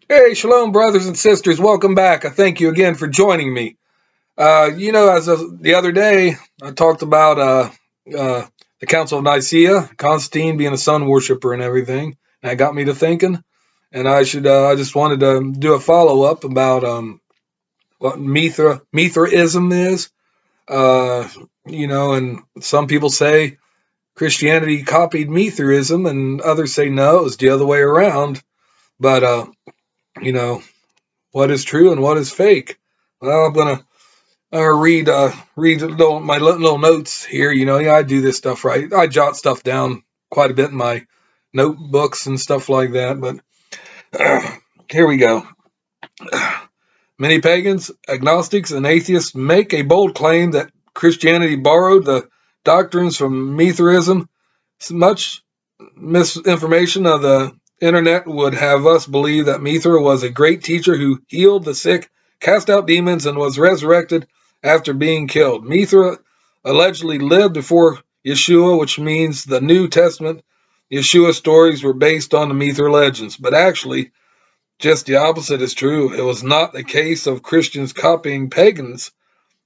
Hey, shalom, brothers and sisters. Welcome back. I thank you again for joining me. As of the other day, I talked about the Council of Nicaea, Constantine being a sun worshiper and everything. And that got me to thinking. And I just wanted to do a follow up about what Mithraism is. Uh, and some people say Christianity copied Mithraism, and others say no, it was the other way around. But, you know, what is true and what is fake? Well, I'm gonna read my little notes here. I do this stuff right. I jot stuff down quite a bit in my notebooks and stuff like that. But here we go. Many pagans, agnostics, and atheists make a bold claim that Christianity borrowed the doctrines from Mithraism. Much misinformation of the internet would have us believe that Mithra was a great teacher who healed the sick, cast out demons, and was resurrected after being killed. Mithra allegedly lived before Yeshua, which means the New Testament Yeshua stories were based on the Mithra legends. But actually, just the opposite is true. It was not a case of Christians copying pagans.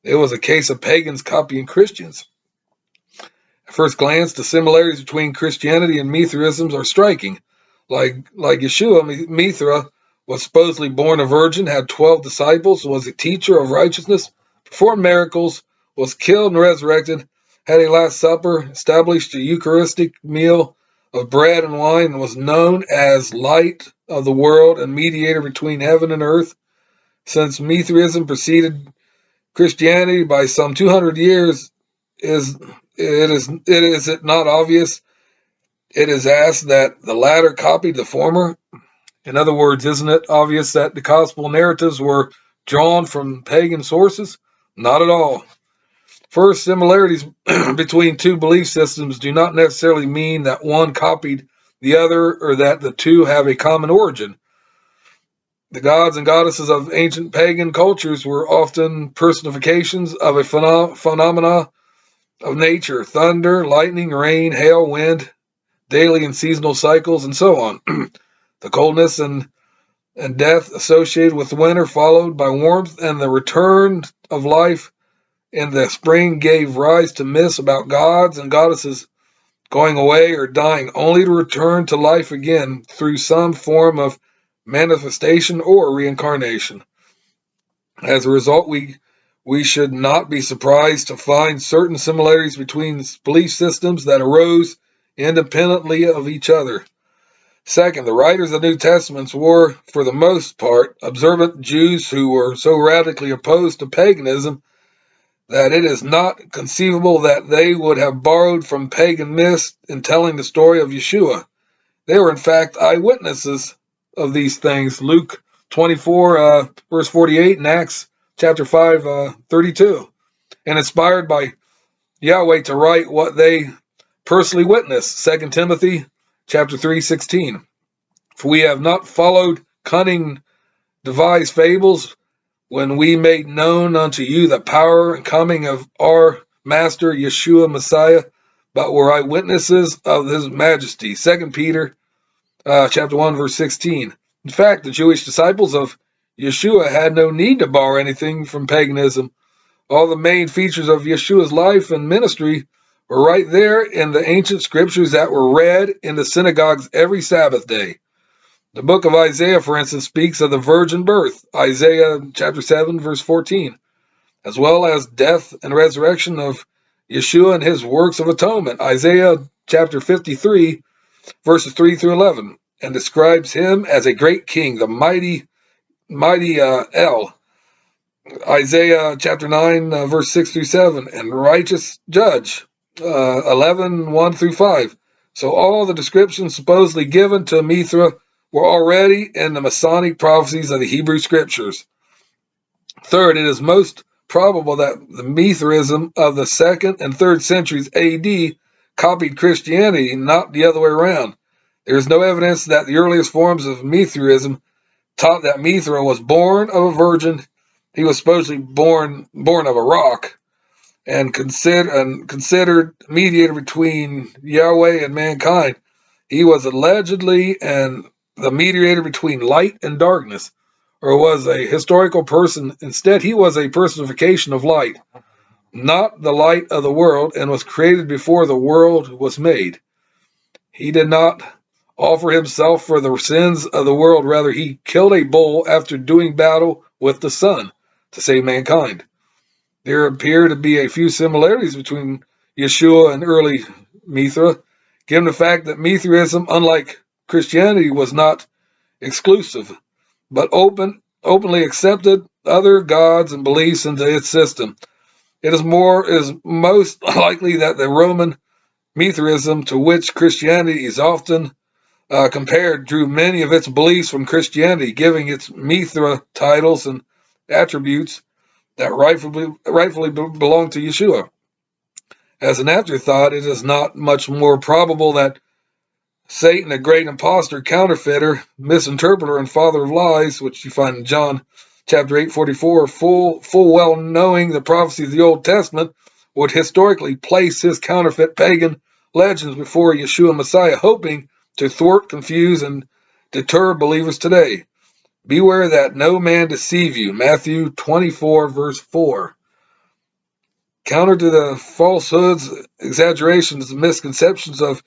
It was a case of pagans copying Christians. At first glance, the similarities between Christianity and Mithraism are striking. Like Yeshua, Mithra was supposedly born a virgin, had 12 disciples, was a teacher of righteousness, performed miracles, was killed and resurrected, had a Last Supper, established a Eucharistic meal of bread and wine, and was known as light of the world and mediator between heaven and earth. Since Mithraism preceded Christianity by some 200 years, is it not obvious? It is asked that the latter copied the former. In other words, isn't it obvious that the gospel narratives were drawn from pagan sources? Not at all. First, similarities between two belief systems do not necessarily mean that one copied the other or that the two have a common origin. The gods and goddesses of ancient pagan cultures were often personifications of a phenomena of nature: thunder, lightning, rain, hail, wind, daily and seasonal cycles, and so on. The coldness and death associated with winter, followed by warmth and the return of life in the spring, gave rise to myths about gods and goddesses going away or dying, only to return to life again through some form of manifestation or reincarnation. As a result, we should not be surprised to find certain similarities between belief systems that arose independently of each other. Second, the writers of the New Testaments were, for the most part, observant Jews who were so radically opposed to paganism that it is not conceivable that they would have borrowed from pagan myths in telling the story of Yeshua. They were, in fact, eyewitnesses of these things. Luke 24, verse 48, and Acts chapter 5, 32, and inspired by Yahweh to write what they personally witnessed. 2 Timothy chapter 3, 16. For we have not followed cunning devised fables when we made known unto you the power and coming of our Master Yeshua Messiah, but were eyewitnesses of his majesty. 2 Peter chapter 1, verse 16. In fact, the Jewish disciples of Yeshua had no need to borrow anything from paganism. All the main features of Yeshua's life and ministry were right there in the ancient scriptures that were read in the synagogues every Sabbath day. The book of Isaiah, for instance, speaks of the virgin birth, Isaiah chapter 7, verse 14, as well as death and resurrection of Yeshua and his works of atonement, Isaiah chapter 53, verses 3 through 11, and describes him as a great king, the mighty El, Isaiah chapter 9, verse 6 through 7, and righteous judge, 11, 1 through 5. So all the descriptions supposedly given to Mithra were already in the Masonic prophecies of the Hebrew scriptures. Third, it is most probable that the Mithraism of the 2nd and 3rd centuries AD copied Christianity, not the other way around. There is no evidence that the earliest forms of Mithraism taught that Mithra was born of a virgin. He was supposedly born of a rock and considered mediator between Yahweh and mankind. He was allegedly and the mediator between light and darkness, or was a historical person. Instead, he was a personification of light, not the light of the world, and was created before the world was made. He did not offer himself for the sins of the world. Rather, he killed a bull after doing battle with the sun to save mankind. There appear to be a few similarities between Yeshua and early Mithra, given the fact that Mithraism, unlike Christianity, was not exclusive, but openly accepted other gods and beliefs into its system. It is most likely that the Roman Mithraism, to which Christianity is often compared, drew many of its beliefs from Christianity, giving its Mithra titles and attributes that rightfully belong to Yeshua. As an afterthought, it is not much more probable that Satan, a great impostor, counterfeiter, misinterpreter, and father of lies, which you find in John chapter 8:44, full well knowing the prophecy of the Old Testament, would historically place his counterfeit pagan legends before Yeshua Messiah, hoping to thwart, confuse, and deter believers today. Beware that no man deceive you. Matthew 24, verse 4. Counter to the falsehoods, exaggerations, and misconceptions of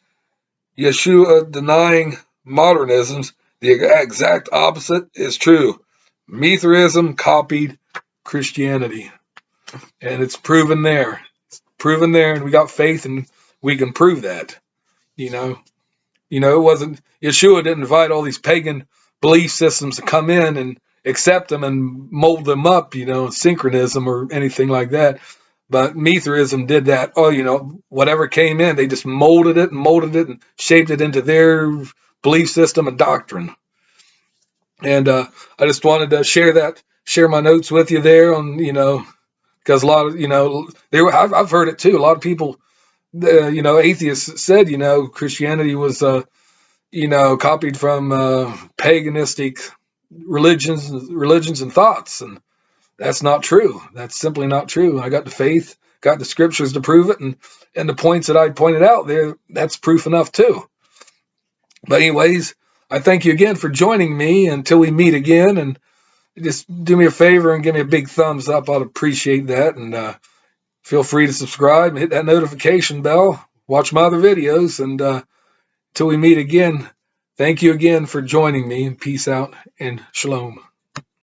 Yeshua denying modernisms, the exact opposite is true. Mithraism copied Christianity. And it's proven there. It's proven there, and we got faith, and we can prove that. You know, it wasn't, Yeshua didn't invite all these pagan belief systems to come in and accept them and mold them up, synchronism or anything like that. But Mithraism did that. Oh, whatever came in, they just molded it and shaped it into their belief system and doctrine. And I just wanted to share my notes with you there on, because a lot of, I've heard it too. A lot of people, atheists said, Christianity was, copied from paganistic religions and thoughts. And that's not true. That's simply not true. I got the faith, got the scriptures to prove it. And the points that I pointed out there, that's proof enough too. But anyways, I thank you again for joining me until we meet again. And just do me a favor and give me a big thumbs up. I'd appreciate that. And feel free to subscribe and hit that notification bell. Watch my other videos. And until we meet again, thank you again for joining me. And peace out and shalom.